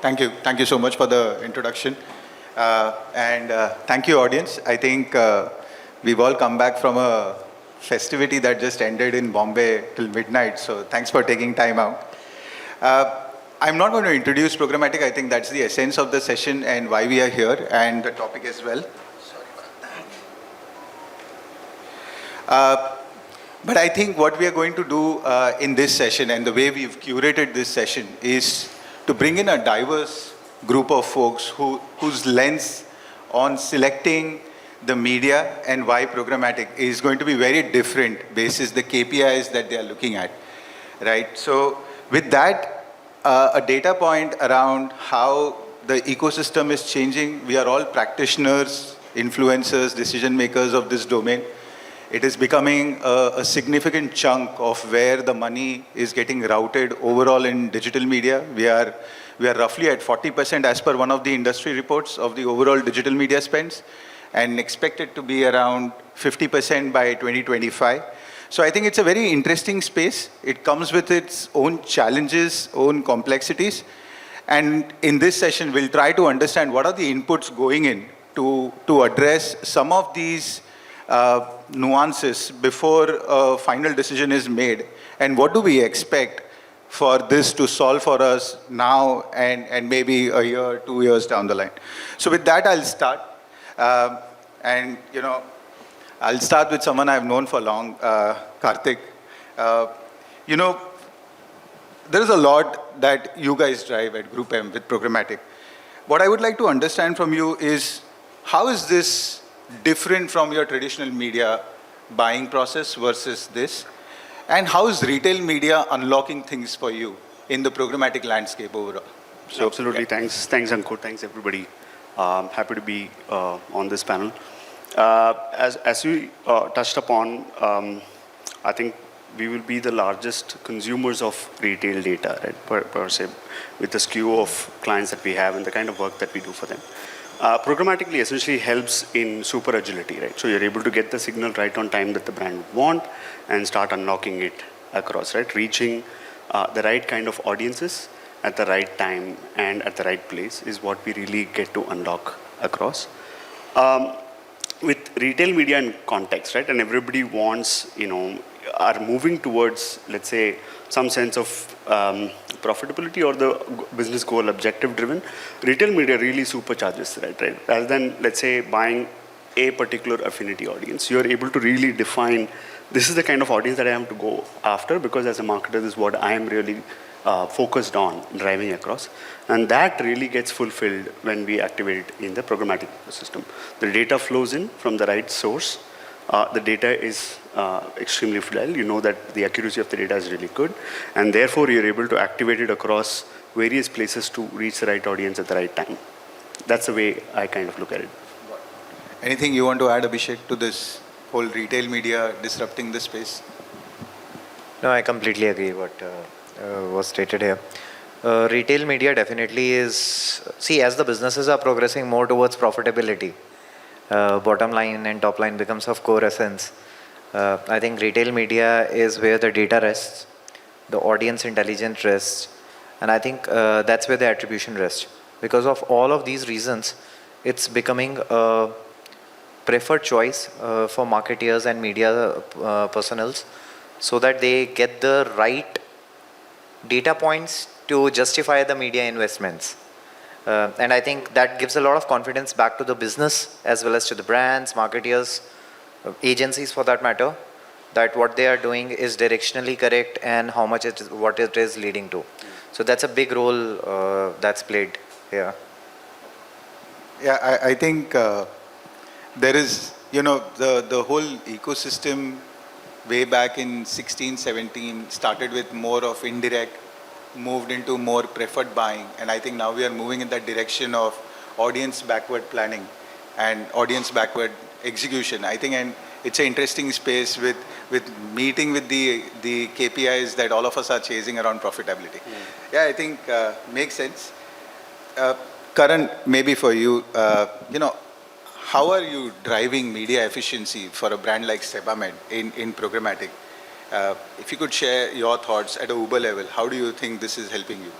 Thank you so much for the introduction. Thank you, audience. I think we've all come back from a festivity that just ended in Bombay till midnight. So thanks for taking time out. I'm not going to introduce programmatic. I think that's the essence of the session and why we are here and the topic as well. Sorry about that. But I think what we are going to do in this session and the way we've curated this session is to bring in a diverse group of folks whose lens on selecting the media and why programmatic is going to be very different basis the KPIs that they are looking at, right? So with that, a data point around how the ecosystem is changing. We are all practitioners, influencers, decision makers of this domain. It is becoming a significant chunk of where the money is getting routed overall in digital media. We are roughly at 40% as per one of the industry reports of the overall digital media spends, and expected to be around 50% by 2025. So I think it's a very interesting space. It comes with its own challenges, own complexities. And in this session, we'll try to understand what are the inputs going in to address some of these nuances before a final decision is made, and what do we expect for this to solve for us now and maybe a year, 2 years down the line. So with that, I'll start. I'll start with someone I've known for long, Karthik. There is a lot that you guys drive at Group M with programmatic. What I would like to understand from you is, how is this different from your traditional media buying process versus this? And how is retail media unlocking things for you in the programmatic landscape overall? So, absolutely. Yeah. Thanks, Ankur. Thanks, everybody. Happy to be on this panel. As we touched upon, I think we will be the largest consumers of retail data, right, per se, with the skew of clients that we have and the kind of work that we do for them. Programmatically essentially helps in super agility, right? So you're able to get the signal right on time that the brand would want and start unlocking it across, right? Reaching the right kind of audiences at the right time and at the right place is what we really get to unlock across. With retail media and context, right? And everybody wants, are moving towards, let's say, some sense of profitability or the business goal objective driven. Retail media really supercharges that, right? Rather than, let's say, buying a particular affinity audience, you're able to really define, this is the kind of audience that I have to go after, because as a marketer, this is what I am really focused on driving across. And that really gets fulfilled when we activate it in the programmatic ecosystem. The data flows in from the right source. The data is extremely fidel. You know that the accuracy of the data is really good, and therefore you're able to activate it across various places to reach the right audience at the right time. That's the way I kind of look at it. Anything you want to add, Abhishek, to this whole retail media disrupting the space? No, I completely agree what was stated here. Retail media definitely is, as the businesses are progressing more towards profitability, bottom line and top line becomes of core essence. I think retail media is where the data rests, the audience intelligence rests, and I think that's where the attribution rests. Because of all of these reasons, it's becoming a preferred choice for marketeers and media personnels, so that they get the right data points to justify the media investments. And I think that gives a lot of confidence back to the business as well as to the brands, marketeers, agencies for that matter, that what they are doing is directionally correct and what it is leading to. So that's a big role that's played here. Yeah, I think there is, the whole ecosystem way back in 16, 17 started with more of indirect, moved into more preferred buying, and I think now we are moving in that direction of audience backward planning and audience backward execution. I think, and it's an interesting space with meeting with the KPIs that all of us are chasing around profitability. Yeah, I think makes sense. Karan, maybe for you, how are you driving media efficiency for a brand like Sebamed in programmatic? If you could share your thoughts at a Uber level, how do you think this is helping you?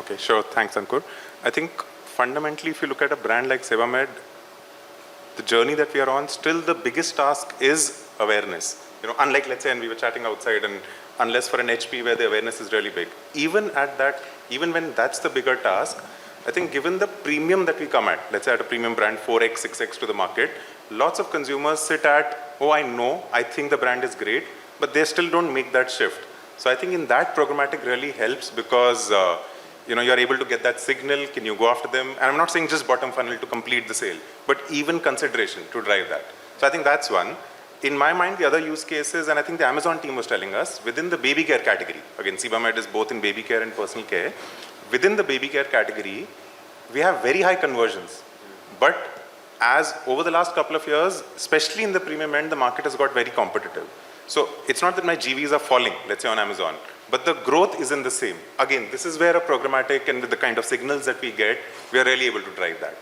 Okay, sure. Thanks, Ankur. I think fundamentally, if you look at a brand like Sevamed, the journey that we are on, still the biggest task is awareness. Unlike, let's say, and we were chatting outside, and unless for an HP where the awareness is really big, even when that's the bigger task, I think given the premium that we come at, let's say at a premium brand, 4x, 6x to the market, lots of consumers sit at, oh, I think the brand is great, but they still don't make that shift. So I think in that, programmatic really helps because you're able to get that signal. Can you go after them? And I'm not saying just bottom funnel to complete the sale, but even consideration to drive that. So I think that's one. In my mind, the other use cases, and I think the Amazon team was telling us, within the baby care category, again, Sevamed is both in baby care and personal care. Within the baby care category, we have very high conversions. But as over the last couple of years, especially in the premium end, the market has got very competitive. So it's not that my GVs are falling, let's say on Amazon, but the growth isn't the same. Again, this is where a programmatic and with the kind of signals that we get, we are really able to drive that.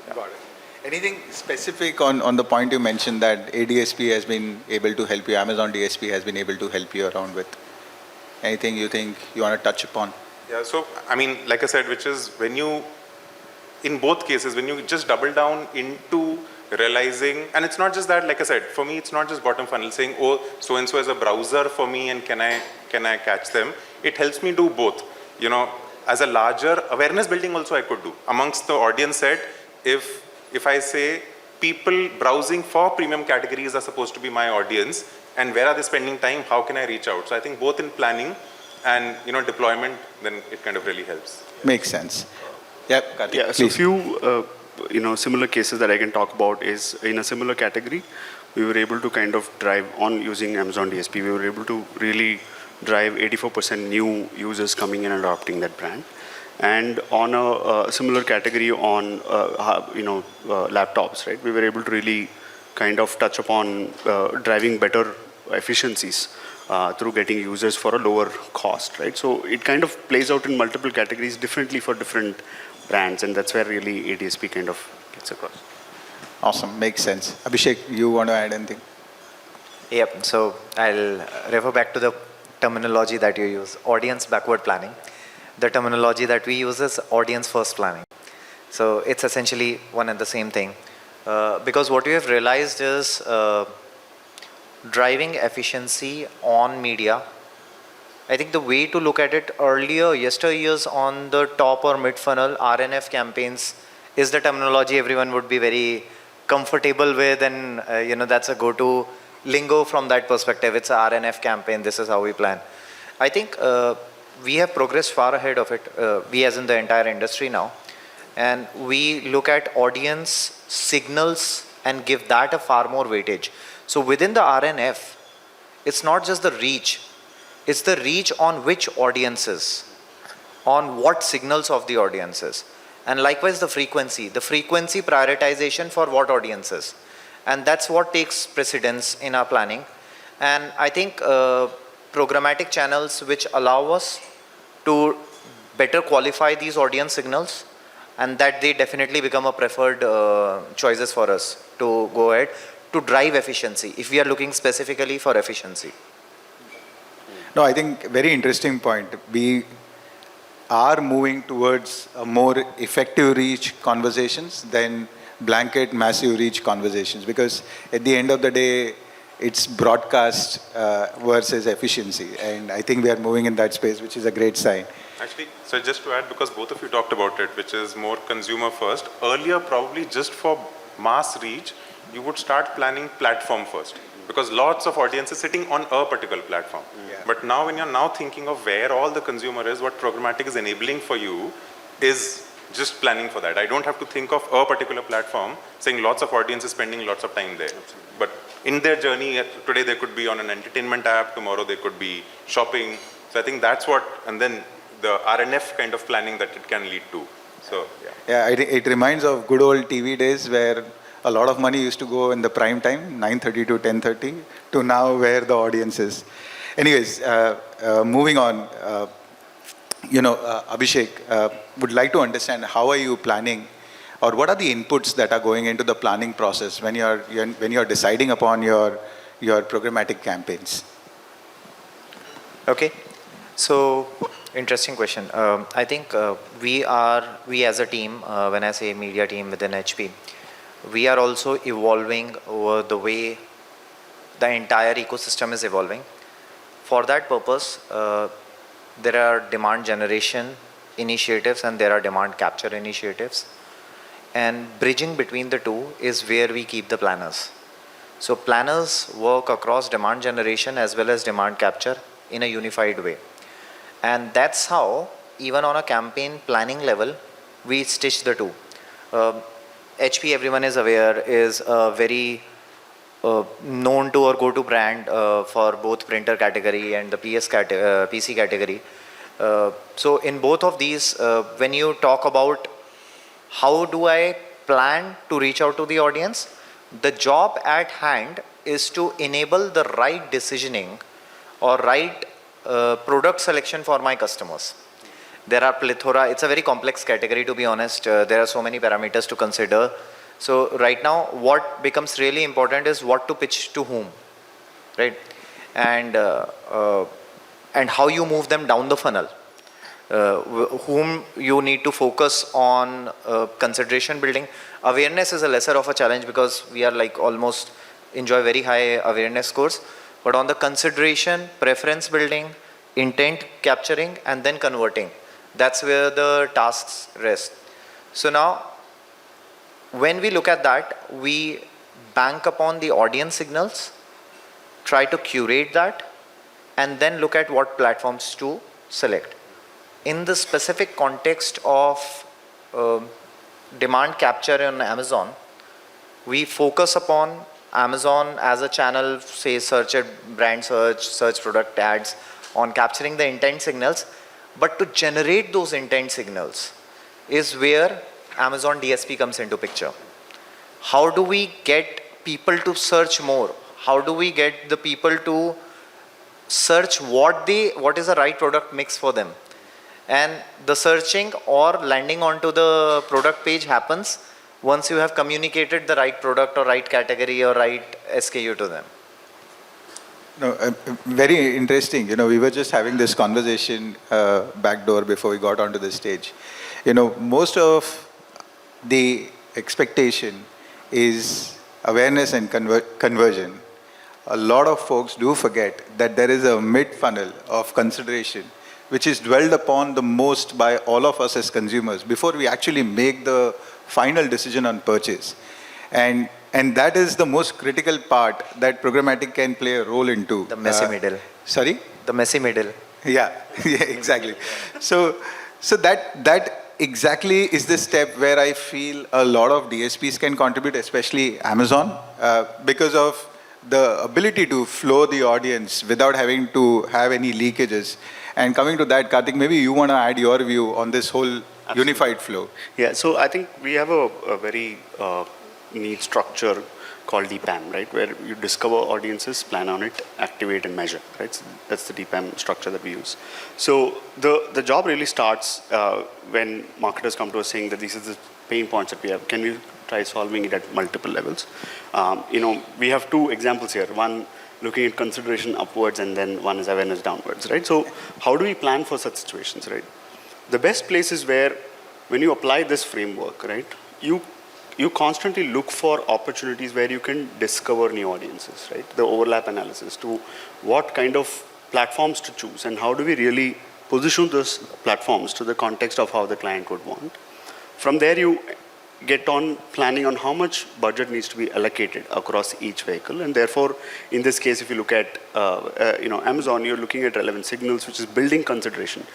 Yeah. Got it. Anything specific on the point you mentioned that ADSP has been able to help you, Amazon DSP has been able to help you around with? Anything you think you want to touch upon? Yeah, so I mean, like I said, which is in both cases, when you just double down into realizing, and it's not just that, like I said, for me, it's not just bottom funnel saying, oh, so-and-so is a browser for me and can I catch them? It helps me do both. As a larger awareness building also I could do. Amongst the audience set, if I say people browsing for premium categories are supposed to be my audience, and where are they spending time, how can I reach out? So I think both in planning and deployment, then it kind of really helps. Makes sense. Yep, Karthik, Yeah, so please. few similar cases that I can talk about is in a similar category, we were able to kind of drive on using Amazon DSP. We were able to really drive 84% new users coming in and adopting that brand. And on a similar category on laptops, right? We were able to really kind of touch upon driving better efficiencies through getting users for a lower cost, right? So it kind of plays out in multiple categories differently for different brands, and that's where really ADSP kind of gets across. Awesome, makes sense. Abhishek, you want to add anything? Yep, so I'll refer back to the terminology that you use, audience backward planning. The terminology that we use is audience first planning. So it's essentially one and the same thing. Because what we have realized is driving efficiency on media. I think the way to look at it earlier, yesteryears on the top or mid funnel, RNF campaigns is the terminology everyone would be very comfortable with, and that's a go-to lingo from that perspective. It's a RNF campaign, this is how we plan. I think we have progressed far ahead of it, we as in the entire industry now, and we look at audience signals and give that a far more weightage. So within the RNF, it's not just the reach, it's the reach on which audiences, on what signals of the audiences, and likewise the frequency prioritization for what audiences, and that's what takes precedence in our planning. And I think programmatic channels which allow us to better qualify these audience signals, and that they definitely become a preferred choices for us to go ahead to drive efficiency, if we are looking specifically for efficiency. No, I think very interesting point. We are moving towards a more effective reach conversations than blanket massive reach conversations, because at the end of the day, it's broadcast versus efficiency. And I think we are moving in that space, which is a great sign. Actually, so just to add, because both of you talked about it, which is more consumer first, earlier probably just for mass reach, you would start planning platform first, because lots of audiences sitting on a particular platform. Yeah. But now when you're now thinking of where all the consumer is, what programmatic is enabling for you is just planning for that. I don't have to think of a particular platform, saying lots of audiences spending lots of time there. Absolutely. But in their journey, today they could be on an entertainment app, tomorrow they could be shopping. So I think that's what, and then the RNF kind of planning that it can lead to. So, Yeah, it reminds of good old TV days where a lot of money used to go in the prime time, 9:30 to 10:30, to now where the audience is. Anyways, moving on, Abhishek, would like to understand how are you planning, or what are the inputs that are going into the planning process when you're deciding upon your programmatic campaigns? Okay, so Interesting question. I think we as a team, when I say media team within HP, we are also evolving over the way the entire ecosystem is evolving. For that purpose, there are demand generation initiatives and there are demand capture initiatives. And bridging between the two is where we keep the planners. So planners work across demand generation as well as demand capture in a unified way. And that's how, even on a campaign planning level, we stitch the two. HP, everyone is aware, is a very known to or go-to brand for both printer category and the PC category. So in both of these, when you talk about how do I plan to reach out to the audience, the job at hand is to enable the right decisioning or right product selection for my customers. There are plethora, it's a very complex category to be honest. There are so many parameters to consider. So right now what becomes really important is what to pitch to whom, right? And how you move them down the funnel. Whom you need to focus on consideration building. Awareness is a lesser of a challenge because we are like almost enjoy very high awareness scores. But on the consideration, preference building, intent capturing, and then converting, that's where the tasks rest. So now, when we look at that, we bank upon the audience signals, try to curate that, and then look at what platforms to select. In the specific context of demand capture on Amazon, we focus upon Amazon as a channel, say search at brand search product ads, on capturing the intent signals. But to generate those intent signals is where Amazon DSP comes into picture. How do we get people to search more? How do we get the people to search what is the right product mix for them? And the searching or landing onto the product page happens once you have communicated the right product or right category or right SKU to them. No, very interesting. We were just having this conversation backdoor before we got onto the stage. Most of the expectation is awareness and conversion. A lot of folks do forget that there is a mid-funnel of consideration which is dwelled upon the most by all of us as consumers before we actually make the final decision on purchase. And that is the most critical part that programmatic can play a role into. The messy middle. Sorry? The messy middle. Yeah, exactly. So that exactly is the step where I feel a lot of DSPs can contribute, especially Amazon, because of the ability to flow the audience without having to have any leakages. And coming to that, Karthik, maybe you want to add your view on this whole unified flow. Yeah, so I think we have a very neat structure called e4m, right? Where you discover audiences, plan on it, activate and measure, right? So that's the e4m structure that we use. So the job really starts when marketers come to us saying that these are the pain points that we have. Can we try solving it at multiple levels? We have two examples here. One, looking at consideration upwards, and then one is awareness downwards, right? So how do we plan for such situations, right? The best place is where, when you apply this framework, right, you constantly look for opportunities where you can discover new audiences, right? The overlap analysis to what kind of platforms to choose and how do we really position those platforms to the context of how the client would want. From there, you get on planning on how much budget needs to be allocated across each vehicle, and therefore, in this case, if you look at Amazon, you're looking at relevant signals, which is building consideration.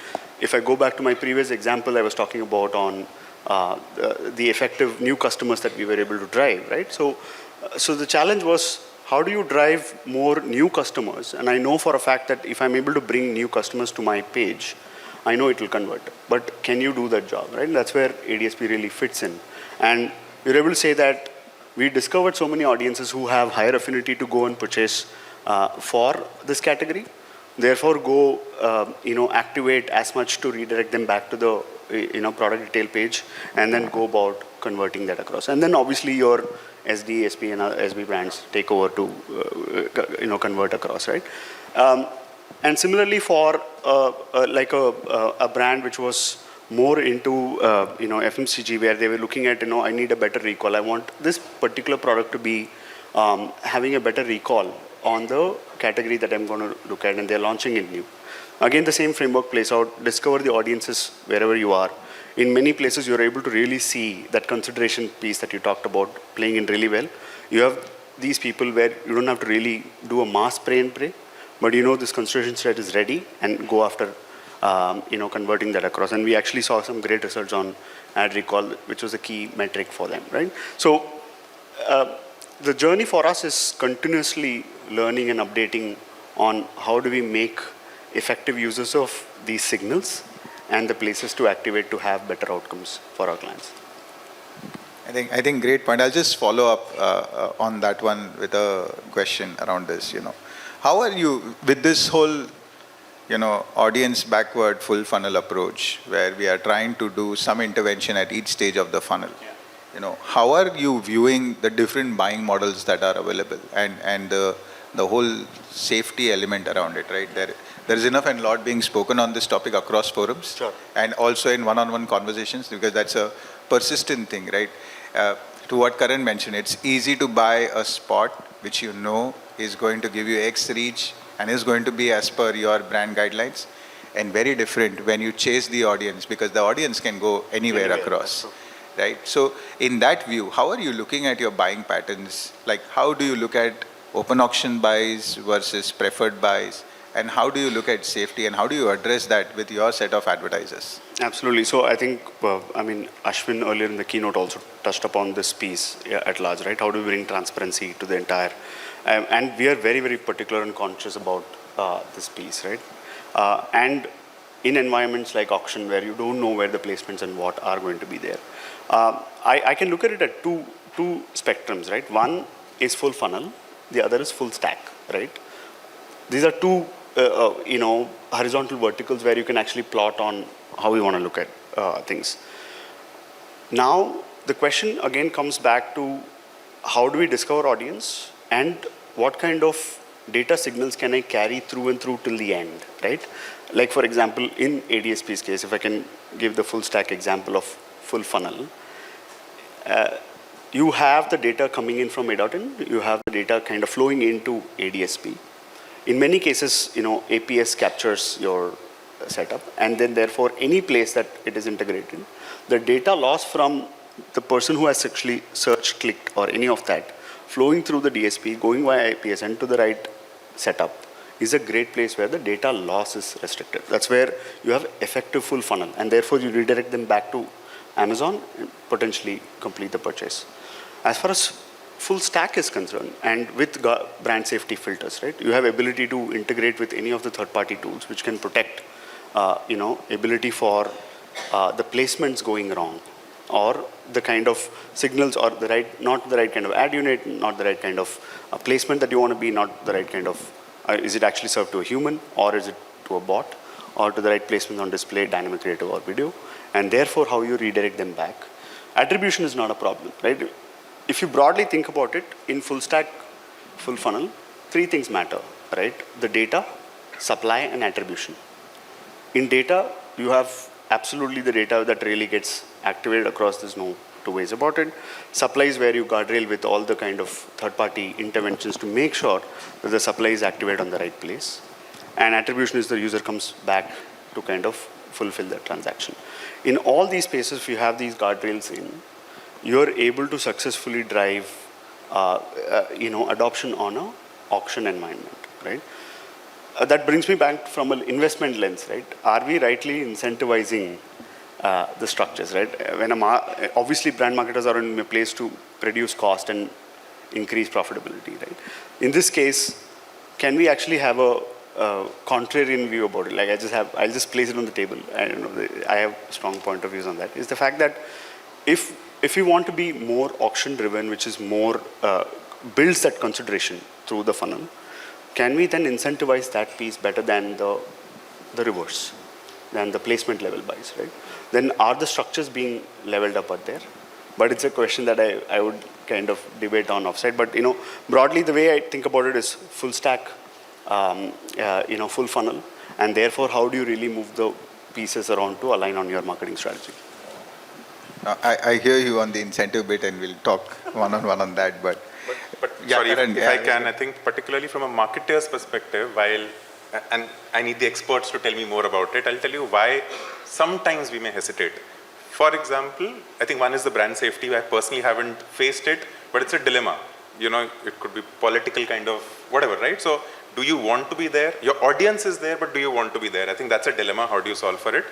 If I go back to my previous example I was talking about on the effective new customers that we were able to drive, right? So the challenge was, how do you drive more new customers? And I know for a fact that if I'm able to bring new customers to my page, I know it will convert. But can you do that job, right? That's where ADSP really fits in. And we're able to say that we discovered so many audiences who have higher affinity to go and purchase for this category. Therefore, go activate as much to redirect them back to the product detail page, and then go about converting that across. And then obviously your SD, SP, and SB brands take over to convert across, right? And similarly for like a brand which was more into FMCG, where they were looking at, I need a better recall. I want this particular product to be having a better recall on the category that I'm going to look at, and they're launching it new. Again, the same framework plays out. Discover the audiences wherever you are. In many places, you're able to really see that consideration piece that you talked about playing in really well. You have these people where you don't have to really do a mass spray and pray, but this consideration set is ready, and go after converting that across. And we actually saw some great results on ad recall, which was a key metric for them, right? So the journey for us is continuously learning and updating on how do we make effective users of these signals and the places to activate to have better outcomes for our clients. I think great point. I'll just follow up on that one with a question around this. How are you with this whole, audience backward full funnel approach, where we are trying to do some intervention at each stage of the funnel? Yeah. How are you viewing the different buying models that are available, and the whole safety element around it, right? There is enough and lot being spoken on this topic across forums, Sure. and also in one-on-one conversations, because that's a persistent thing, right? To what Karan mentioned, it's easy to buy a spot which is going to give you X reach and is going to be as per your brand guidelines, and very different when you chase the audience, because the audience can go anywhere across, right? So in that view, how are you looking at your buying patterns? Like, how do you look at open auction buys versus preferred buys? And how do you look at safety, and how do you address that with your set of advertisers? Absolutely. So I think, Ashwin earlier in the keynote also touched upon this piece at large, right? How do we bring transparency to the entire, and we are very, very particular and conscious about this piece, right? And in environments like auction, where you don't know where the placements and what are going to be there, I can look at it at two spectrums, right? One is full funnel, the other is full stack, right? These are two horizontal verticals where you can actually plot on how we want to look at things. Now, the question again comes back to how do we discover audience, and what kind of data signals can I carry through and through till the end, right? Like, for example, in ADSP's case, if I can give the full stack example of full funnel, you have the data coming in from A.in, you have the data kind of flowing into ADSP. In many cases, APS captures your setup, and then therefore any place that it is integrated, the data loss from the person who has actually searched, clicked, or any of that, flowing through the DSP, going via APS and to the right setup, is a great place where the data loss is restricted. That's where you have effective full funnel, and therefore you redirect them back to Amazon and potentially complete the purchase. As far as full stack is concerned, and with brand safety filters, right? You have ability to integrate with any of the third-party tools, which can protect, ability for the placements going wrong, or the kind of signals, or not the right kind of ad unit, not the right kind of placement that you want to be, not the right kind of, is it actually served to a human, or is it to a bot, or to the right placement on display, dynamic creative or video, and therefore how you redirect them back. Attribution is not a problem, right? If you broadly think about it, in full stack, full funnel, three things matter, right? The data, supply, and attribution. In data, you have absolutely the data that really gets activated across. There's no two ways about it. Supply is where you guardrail with all the kind of third-party interventions to make sure that the supply is activated on the right place. And attribution is the user comes back to kind of fulfill that transaction. In all these spaces, if you have these guardrails in, you're able to successfully drive, adoption on an auction environment, right? That brings me back from an investment lens, right? Are we rightly incentivizing the structures, right? Obviously, brand marketers are in a place to reduce cost and increase profitability, right? In this case, can we actually have a contrarian view about it? Like, I'll just place it on the table. I have strong point of views on that. Is the fact that if we want to be more auction driven, which is more builds that consideration through the funnel, can we then incentivize that piece better than the reverse, than the placement level buys, right? Then are the structures being leveled up out there? But it's a question that I would kind of debate on offsite. But broadly the way I think about it is full stack full funnel, and therefore how do you really move the pieces around to align on your marketing strategy? I hear you on the incentive bit, and we'll talk one-on-one on that, but yeah, sorry, Karan, if yeah, I can, I think particularly from a marketer's perspective, and I need the experts to tell me more about it, I'll tell you why sometimes we may hesitate. For example, I think one is the brand safety. I personally haven't faced it, but it's a dilemma. It could be political kind of whatever, right? So do you want to be there? Your audience is there, but do you want to be there? I think that's a dilemma. How do you solve for it?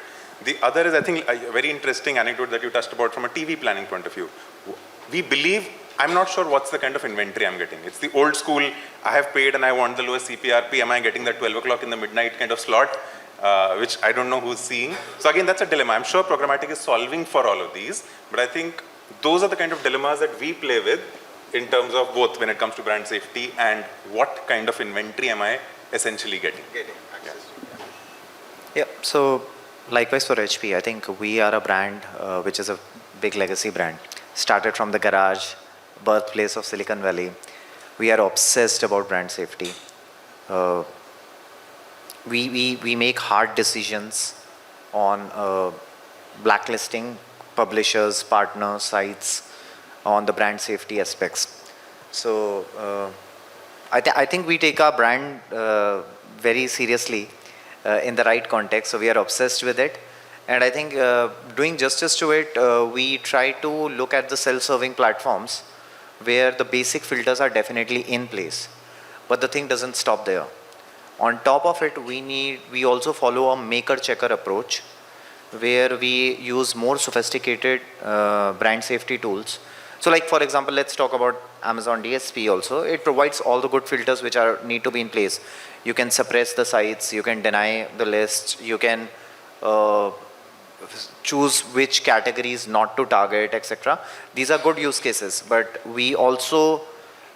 The other is, I think, a very interesting anecdote that you touched about from a TV planning point of view. We believe, I'm not sure what's the kind of inventory I'm getting. It's the old school, I have paid and I want the lowest CPRP. Am I getting that 12 o'clock in the midnight kind of slot, which I don't know who's seeing. So again, that's a dilemma. I'm sure Programmatic is solving for all of these, but I think those are the kind of dilemmas that we play with in terms of both when it comes to brand safety and what kind of inventory am I essentially getting. Yeah, so likewise for HP, I think we are a brand which is a big legacy brand. Started from the garage, birthplace of Silicon Valley. We are obsessed about brand safety. We make hard decisions on blacklisting publishers, partners, sites on the brand safety aspects. So I think we take our brand very seriously in the right context. So we are obsessed with it. And I think doing justice to it, we try to look at the self-serving platforms where the basic filters are definitely in place. But the thing doesn't stop there. On top of it, we also follow a maker-checker approach where we use more sophisticated brand safety tools. So like, for example, let's talk about Amazon DSP also. It provides all the good filters which need to be in place. You can suppress the sites, you can deny the lists, you can choose which categories not to target, etc. These are good use cases, but we also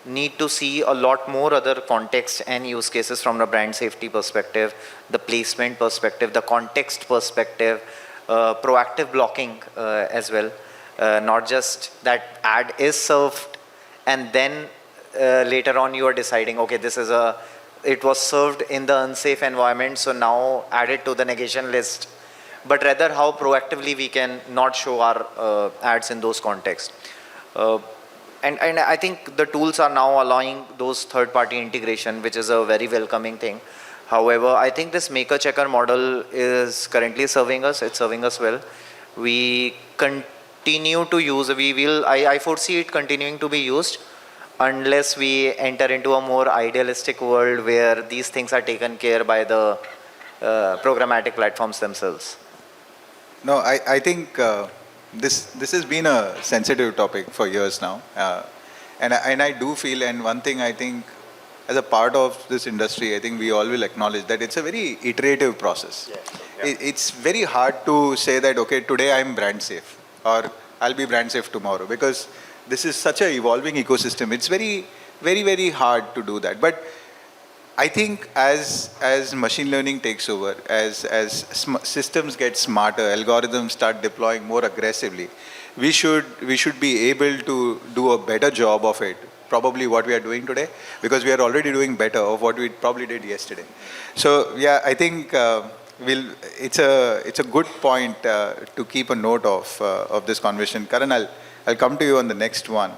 need to see a lot more other context and use cases from the brand safety perspective, the placement perspective, the context perspective, proactive blocking as well. Not just that ad is served and then later on you are deciding, okay, it was served in the unsafe environment, so now add it to the negation list. But rather how proactively we can not show our ads in those contexts. And I think the tools are now allowing those third-party integration, which is a very welcoming thing. However, I think this maker-checker model is currently serving us. It's serving us well. We continue to use, I foresee it continuing to be used unless we enter into a more idealistic world where these things are taken care by the programmatic platforms themselves. No, I think this has been a sensitive topic for years now, and I do feel, and one thing I think as a part of this industry, I think we all will acknowledge that it's a very iterative process. Yeah. It's very hard to say that, okay, today I'm brand safe or I'll be brand safe tomorrow, because this is such an evolving ecosystem. It's very, very, very hard to do that. But I think as machine learning takes over, as systems get smarter, algorithms start deploying more aggressively, we should be able to do a better job of it, probably what we are doing today, because we are already doing better of what we probably did yesterday. So yeah, I think it's a good point to keep a note of this conversation. Karan, I'll come to you on the next one.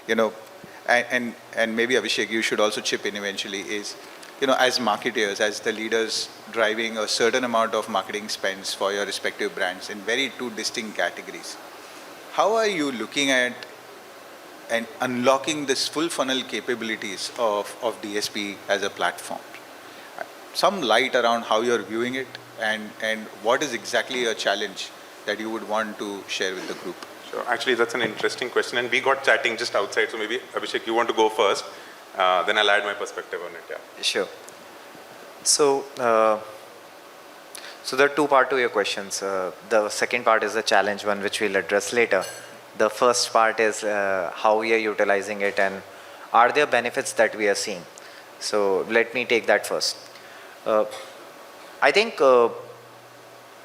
And maybe Abhishek, you should also chip in eventually, is, as marketers, as the leaders driving a certain amount of marketing spends for your respective brands in very two distinct categories, how are you looking at and unlocking this full funnel capabilities of DSP as a platform? Some light around how you're viewing it, and what is exactly a challenge that you would want to share with the group? Sure. Actually, that's an interesting question, and we got chatting just outside, so maybe Abhishek, you want to go first, then I'll add my perspective on it. Yeah. Sure. So there are two parts to your questions. The second part is the challenge one, which we'll address later. The first part is how we are utilizing it and are there benefits that we are seeing. So let me take that first. I think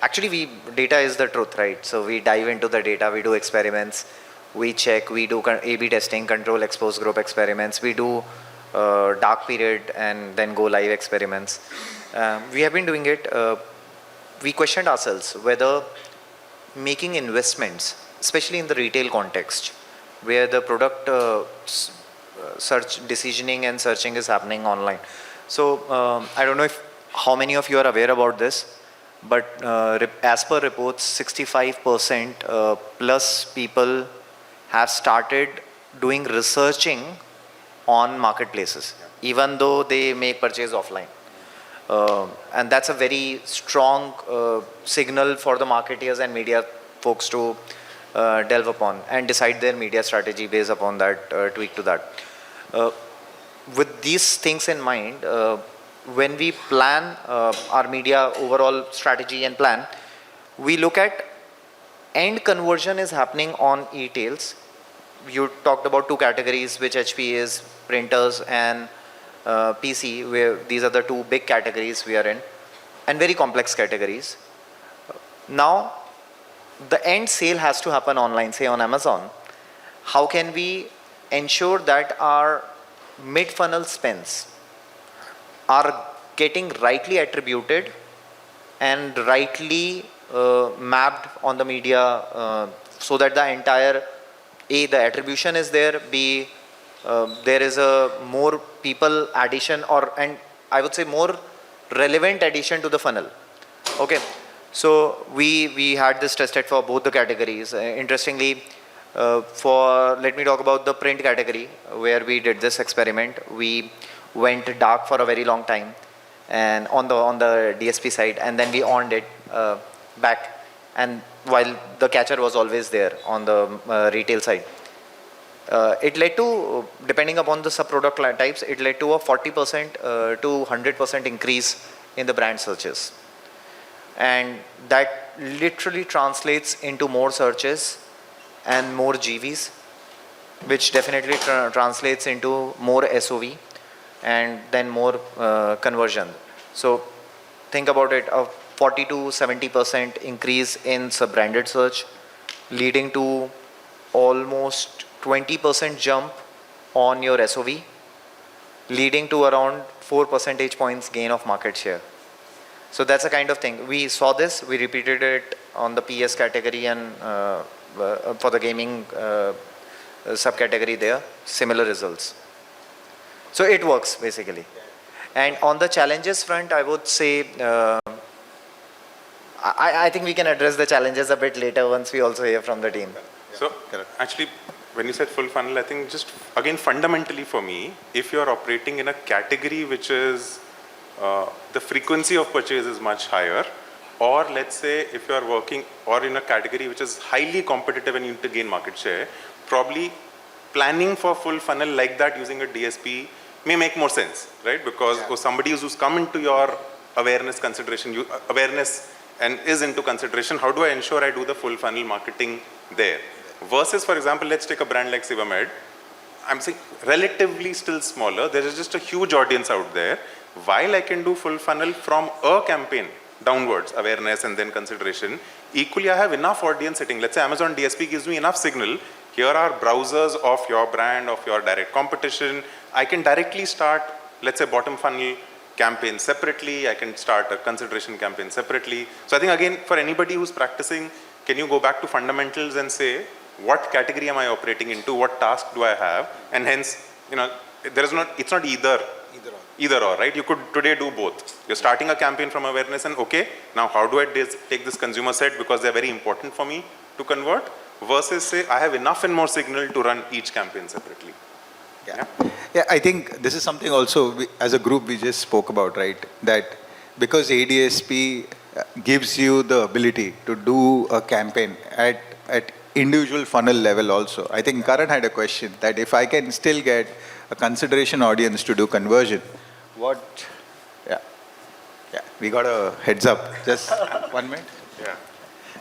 actually data is the truth, right? So we dive into the data, we do experiments, we check, we do A/B testing, control exposed group experiments, we do dark period and then go live experiments. We have been doing it. We questioned ourselves whether making investments, especially in the retail context, where the product search decisioning and searching is happening online. So I don't know how many of you are aware about this, but as per reports, 65% plus people have started doing researching on marketplaces, even though they make purchase offline. And that's a very strong signal for the marketeers and media folks to delve upon and decide their media strategy based upon that, tweak to that. With these things in mind, when we plan our media overall strategy and plan, we look at end conversion is happening on e-tails. You talked about two categories, which HP is printers and PC, where these are the two big categories we are in, and very complex categories. Now, the end sale has to happen online, say on Amazon. How can we ensure that our mid-funnel spends are getting rightly attributed and rightly mapped on the media so that the entire, A, the attribution is there, B, there is a more people addition and I would say more relevant addition to the funnel. Okay, so we had this tested for both the categories. Interestingly, let me talk about the print category where we did this experiment. We went dark for a very long time and on the DSP side, and then we on it back, and while the catcher was always there on the retail side. It led to, depending upon the sub-product types, it led to a 40% to 100% increase in the brand searches. And that literally translates into more searches and more GVs, which definitely translates into more SOV and then more conversion. So think about it, a 40 to 70% increase in sub-branded search, leading to almost 20% jump on your SOV, leading to around 4 percentage points gain of market share. So that's the kind of thing. We saw this, we repeated it on the PS category and for the gaming subcategory there, similar results. So it works basically. And on the challenges front, I would say, I think we can address the challenges a bit later once we also hear from the team. So actually, when you said full funnel, I think just again fundamentally for me, if you're operating in a category which is the frequency of purchase is much higher, or let's say if you're working or in a category which is highly competitive and you need to gain market share, probably planning for full funnel like that using a DSP may make more sense, right? Because for somebody who's come into your awareness consideration, awareness and is into consideration, how do I ensure I do the full funnel marketing there? Versus, for example, let's take a brand like Sevamed. I'm saying relatively still smaller. There is just a huge audience out there. While I can do full funnel from a campaign downwards, awareness and then consideration, equally I have enough audience sitting. Let's say Amazon DSP gives me enough signal. Here are browsers of your brand, of your direct competition. I can directly start, let's say, bottom funnel campaign separately. I can start a consideration campaign separately. So I think again, for anybody who's practicing, can you go back to fundamentals and say, what category am I operating into? What task do I have? And hence, it's not either or, right? You could today do both. You're starting a campaign from awareness and okay, now how do I take this consumer set because they're very important for me to convert, versus say, I have enough and more signal to run each campaign separately. Yeah, I think this is something also as a group we just spoke about, right? That because ADSP gives you the ability to do a campaign at individual funnel level also. I think Karan had a question that if I can still get a consideration audience to do conversion, we got a heads up. Just 1 minute. Yeah.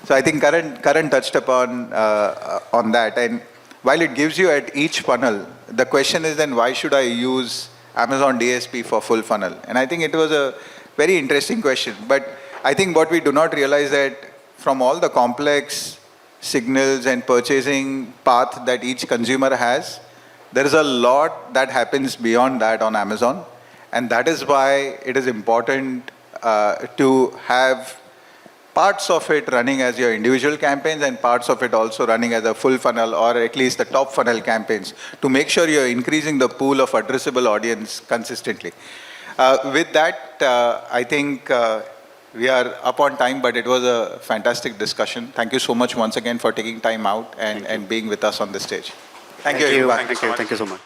So I think Karan touched upon on that, and while it gives you at each funnel, the question is then why should I use Amazon DSP for full funnel? And I think it was a very interesting question. But I think what we do not realize that from all the complex signals and purchasing path that each consumer has, There is a lot that happens beyond that on Amazon, and that is why it is important to have parts of it running as your individual campaigns and parts of it also running as a full funnel or at least the top funnel campaigns to make sure you're increasing the pool of addressable audience consistently. With that, I think we are up on time, but it was a fantastic discussion. Thank you so much once again for taking time out and being with us on the stage. Thank you, everyone. Thank you so much.